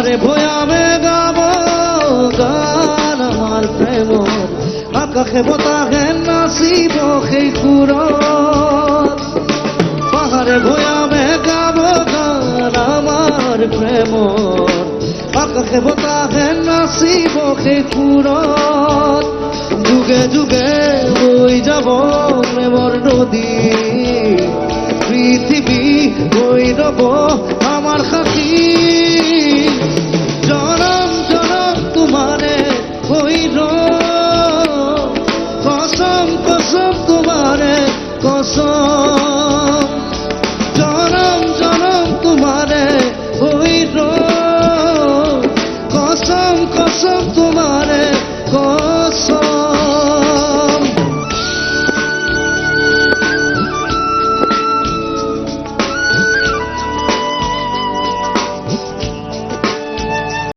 পাহাড়ে ভয়ামে গাব গান আমার প্রেম আকাশে বতাহে নাচিব সেই সুৰত পাহাড়ে ভয়ামে গাব গান আমার প্রেম আকাশে বতাহে নাচিব সেই সুৰত যুগে যুগে বৈ যাব প্ৰেমৰ নদী